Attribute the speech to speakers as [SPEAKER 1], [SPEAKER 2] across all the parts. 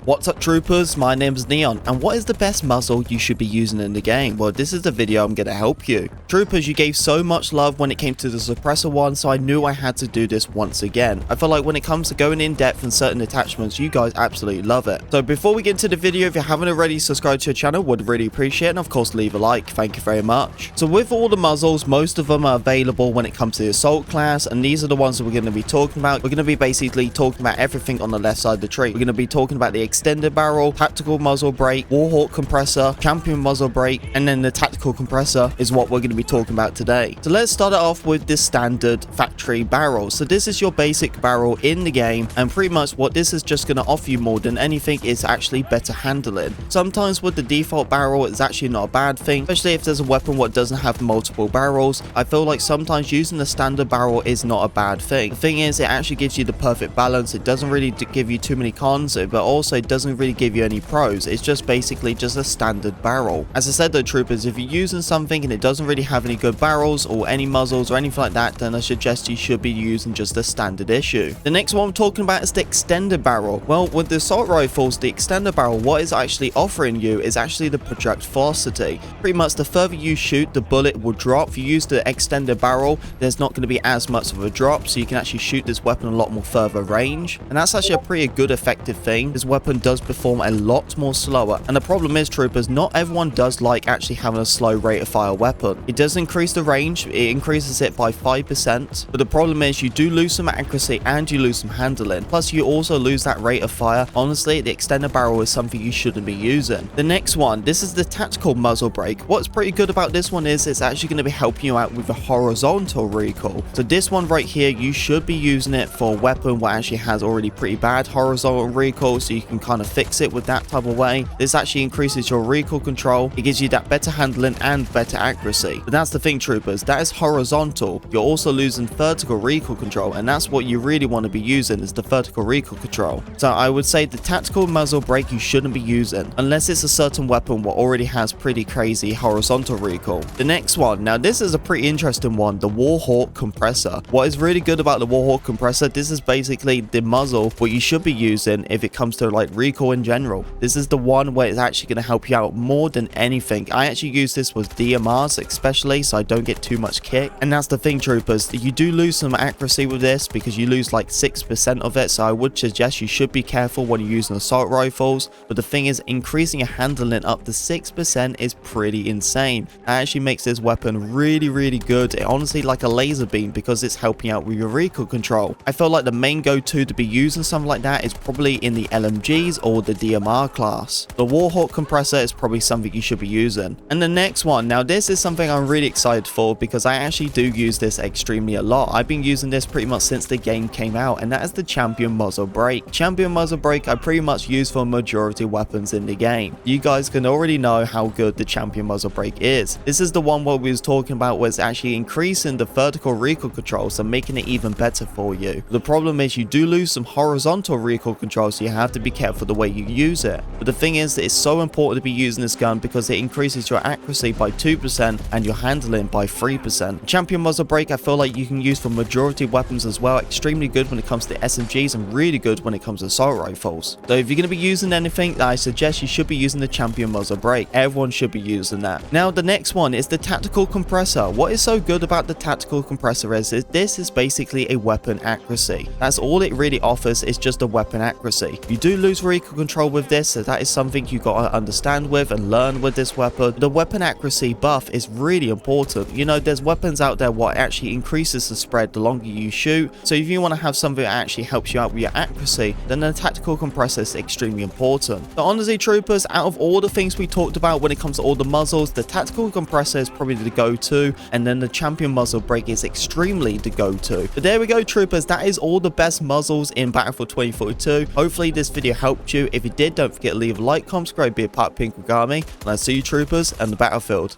[SPEAKER 1] What's up troopers, my name is Neon, and what is the best muzzle you should be using in the game? Well, this is the video I'm going to help you. Troopers, you gave so much love when it came to the suppressor one, so I knew I had to do this once again. I feel like when it comes to going in depth in certain attachments, you guys absolutely love it. So before we get into the video, if you haven't already subscribed to the channel, would really appreciate it, and of course leave a like, thank you very much. So with all the muzzles, most of them are available when it comes to the assault class, and these are the ones that we're going to be talking about. We're going to be basically talking about everything on the left side of the tree. We're going to be talking about the extended barrel, tactical muzzle brake, warhawk compressor, champion muzzle brake, and then the tactical compressor is what we're going to be talking about today. So let's start it off with the standard factory barrel. So this is your basic barrel in the game, and pretty much what this is just going to offer you more than anything is actually better handling. Sometimes with the default barrel, it's actually not a bad thing, especially if there's a weapon what doesn't have multiple barrels. I feel like sometimes using the standard barrel is not a bad thing. The thing is, it actually gives you the perfect balance. It doesn't really give you too many cons, but also it doesn't really give you any pros. It's just basically just a standard barrel. As I said though, troopers, if you're using something and it doesn't really have any good barrels or any muzzles or anything like that, then I suggest you should be using just the standard issue. The next one I'm talking about is the extended barrel. Well, with the assault rifles, the extended barrel, what it's actually offering you is actually the project velocity. Pretty much the further you shoot, the bullet will drop. If you use the extended barrel, there's not going to be as much of a drop, so you can actually shoot this weapon a lot more further range, and that's actually a pretty good effective thing. This weapon does perform a lot more slower, and the problem is, troopers, not everyone does like actually having a slow rate of fire weapon. It does increase the range, it increases it by 5%, but the problem is you do lose some accuracy and you lose some handling, plus you also lose that rate of fire. Honestly, the extended barrel is something you shouldn't be using. The next one, this is the tactical muzzle brake. What's pretty good about this one is it's actually going to be helping you out with a horizontal recoil. So this one right here, you should be using it for a weapon what actually has already pretty bad horizontal recoil, so you can kind of fix it with that type of way. This actually increases your recoil control. It gives you that better handling and better accuracy. But that's the thing, troopers, that is horizontal. You're also losing vertical recoil control, and that's what you really want to be using, is the vertical recoil control. So I would say the tactical muzzle brake you shouldn't be using unless it's a certain weapon what already has pretty crazy horizontal recoil. The next one, now this is a pretty interesting one, the warhawk compressor. What is really good about the warhawk compressor, this is basically the muzzle what you should be using if it comes to like recoil in general. This is the one where it's actually going to help you out more than anything. I actually use this with DMRs especially, so I don't get too much kick. And that's the thing, troopers, you do lose some accuracy with this because you lose like 6% of it, so I would suggest you should be careful when you're using assault rifles. But the thing is, increasing your handling up to 6% is pretty insane. That actually makes this weapon really good. It honestly like a laser beam because it's helping out with your recoil control. I feel like the main go-to to be using something like that is probably in the LMGs or the DMR class. The warhawk compressor is probably something you should be using. And the next one, now this is something I'm really excited for because I actually do use this extremely a lot. I've been using this pretty much since the game came out, and that is the champion muzzle brake. Champion muzzle brake I pretty much use for majority weapons in the game. You guys can already know how good the champion muzzle brake is. This is the one what we was talking about, where it's actually increasing the vertical recoil control, so making it even better for you. The problem is you do lose some horizontal recoil control, so you have to be careful the way you use it. But the thing is that it's so important to be using this gun because it increases your accuracy by 2% and your handling by 3%. Champion muzzle brake I feel like you can use for majority weapons as well. Extremely good when it comes to SMGs and really good when it comes to assault rifles. So if you're going to be using anything, I suggest you should be using the champion muzzle brake. Everyone should be using that. Now the next one is the tactical compressor. What is so good about the tactical compressor is this is basically a weapon accuracy. That's all it really offers, is just a weapon accuracy. You do lose recoil control with this, so that is something you got to understand with and learn with this weapon. The weapon accuracy buff is really important. You know, there's weapons out there what actually increases the spread the longer you shoot, so if you want to have something that actually helps you out with your accuracy, then the tactical compressor is extremely important. So honestly, troopers, out of all the things we talked about when it comes to all the muzzles, the tactical compressor is probably the go-to, and then the champion muzzle brake is extremely the go-to. But there we go, troopers, that is all the best muzzles in Battlefield 2042. Hopefully this video helped you. If it did, don't forget to leave a like, comment, subscribe, be a part of Pink Army, and I'll see you, troopers, on the battlefield.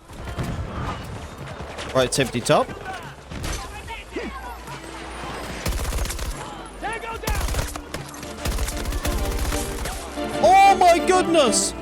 [SPEAKER 1] Right, safety top. Oh my goodness!